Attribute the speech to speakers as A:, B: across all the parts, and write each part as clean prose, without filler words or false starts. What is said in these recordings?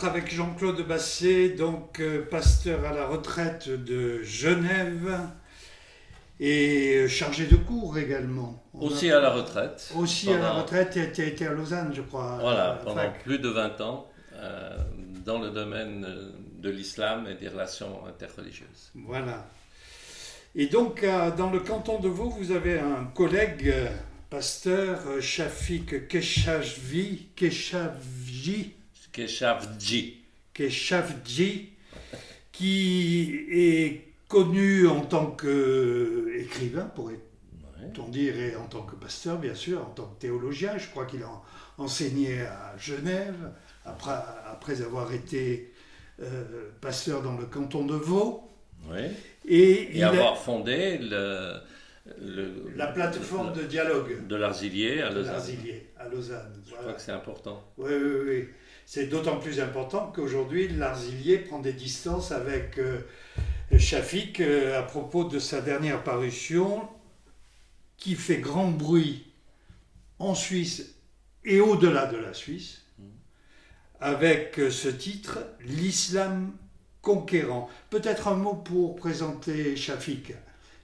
A: rencontre avec Jean-Claude Basset, donc pasteur à la retraite de Genève et chargé de cours également.
B: Aussi à la retraite.
A: Aussi à la retraite, et tu as été à Lausanne, je crois.
B: Voilà, pendant plus de 20 ans, dans le domaine de l'islam et des relations interreligieuses.
A: Voilà. Et donc, dans le canton de Vaud, vous avez un collègue pasteur, Shafik Keshavji, qui est connu en tant qu'écrivain, pourrait-on dire, et en tant que pasteur, bien sûr, en tant que théologien. Je crois qu'il a enseigné à Genève, après avoir été pasteur dans le canton de Vaud.
B: Oui. Et avoir fondé la
A: plateforme de dialogue
B: de l'Arzilier à Lausanne.
A: Je
B: crois que c'est important.
A: Oui. C'est d'autant plus important qu'aujourd'hui, l'Arzilier prend des distances avec Shafik à propos de sa dernière parution qui fait grand bruit en Suisse et au-delà de la Suisse, avec ce titre, l'islam conquérant. Peut-être un mot pour présenter Shafik,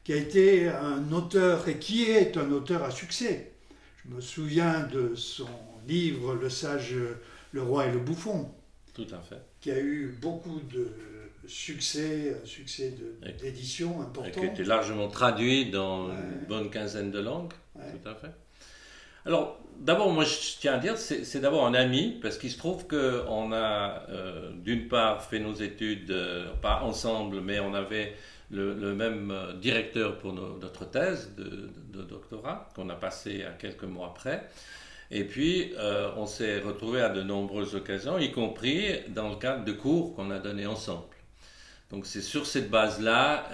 A: qui a été un auteur et qui est un auteur à succès. Je me souviens de son livre Le Sage, le Roi et le Bouffon.
B: Tout à fait.
A: Qui a eu beaucoup de succès d'édition important.
B: Et qui a été largement traduit dans une bonne quinzaine de langues. Tout à fait. Alors, d'abord, moi, je tiens à dire, c'est d'abord un ami, parce qu'il se trouve qu'on a, d'une part, fait nos études, pas ensemble, mais on avait le même directeur pour notre thèse de doctorat, qu'on a passé à quelques mois après. Et puis, on s'est retrouvés à de nombreuses occasions, y compris dans le cadre de cours qu'on a donnés ensemble. Donc, c'est sur cette base-là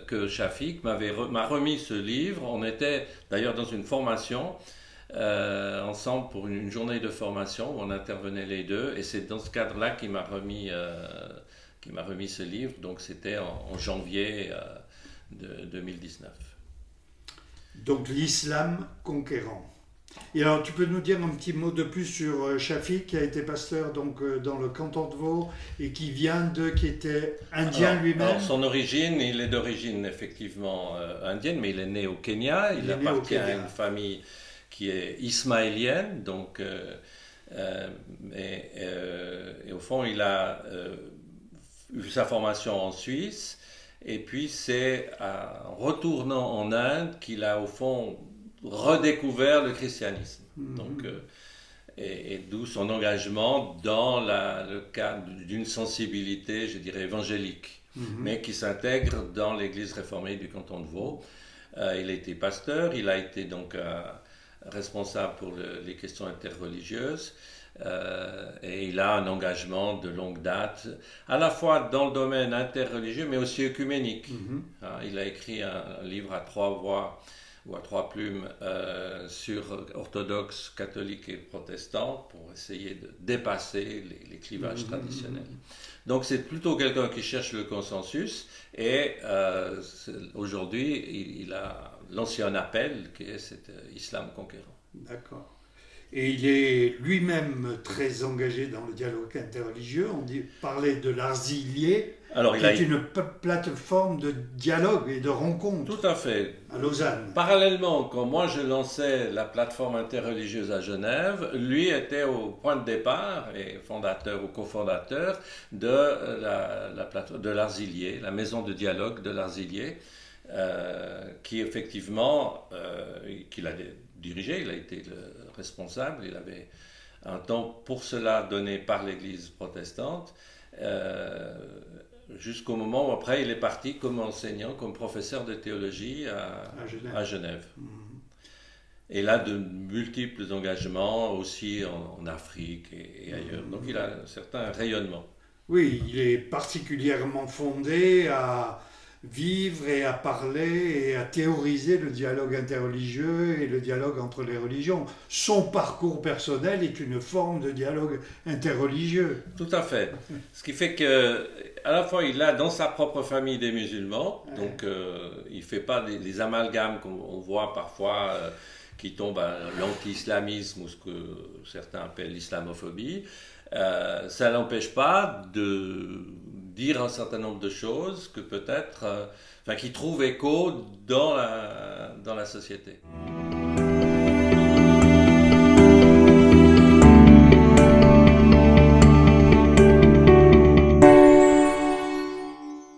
B: que Shafik m'a remis ce livre. On était d'ailleurs dans une formation ensemble pour une journée de formation où on intervenait les deux. Et c'est dans ce cadre-là qu'il m'a remis ce livre. Donc, c'était en janvier de 2019.
A: Donc, l'islam conquérant. Et alors, tu peux nous dire un petit mot de plus sur Shafik, qui a été pasteur donc, dans le canton de Vaud et qui était indien lui-même.
B: Alors, son origine, il est d'origine effectivement indienne, mais il est né au Kenya. Il appartient à une famille qui est ismaélienne, donc, et au fond, il a eu sa formation en Suisse, et puis c'est en retournant en Inde qu'il a au fond redécouvert le christianisme. Donc, et d'où son engagement dans le cadre d'une sensibilité, je dirais, évangélique, mais qui s'intègre dans l'Église réformée du canton de Vaud. Il a été pasteur, il a été donc responsable pour les questions interreligieuses, et il a un engagement de longue date, à la fois dans le domaine interreligieux, mais aussi œcuménique. Il a écrit un livre à 3 voix, ou à 3 plumes sur orthodoxes, catholiques et protestants pour essayer de dépasser les clivages traditionnels. Donc c'est plutôt quelqu'un qui cherche le consensus et aujourd'hui il a lancé un appel qui est cet islam conquérant.
A: D'accord. Et il est lui-même très engagé dans le dialogue interreligieux. On parlait de l'Arzilier, qui est une plateforme de dialogue et de rencontre.
B: Tout à fait.
A: À Lausanne.
B: Parallèlement, quand moi je lançais la plateforme interreligieuse à Genève, lui était au point de départ et fondateur ou cofondateur de l'Arzilier, la maison de dialogue de l'Arzilier, qui effectivement, qu'il a dirigé, il a été le responsable, il avait un temps pour cela donné par l'Église protestante, jusqu'au moment où après il est parti comme enseignant, comme professeur de théologie à Genève. Et là, de multiples engagements aussi en Afrique et ailleurs. Donc il a un certain rayonnement.
A: Oui, il est particulièrement fondé à vivre et à parler et à théoriser le dialogue interreligieux et le dialogue entre les religions. Son parcours personnel est une forme de dialogue interreligieux.
B: Tout à fait. Ce qui fait que, à la fois, il a dans sa propre famille des musulmans, donc il ne fait pas les amalgames qu'on voit parfois, qui tombe à l'anti-islamisme ou ce que certains appellent l'islamophobie, ça n'empêche pas de dire un certain nombre de choses que peut-être, qui trouvent écho dans la société.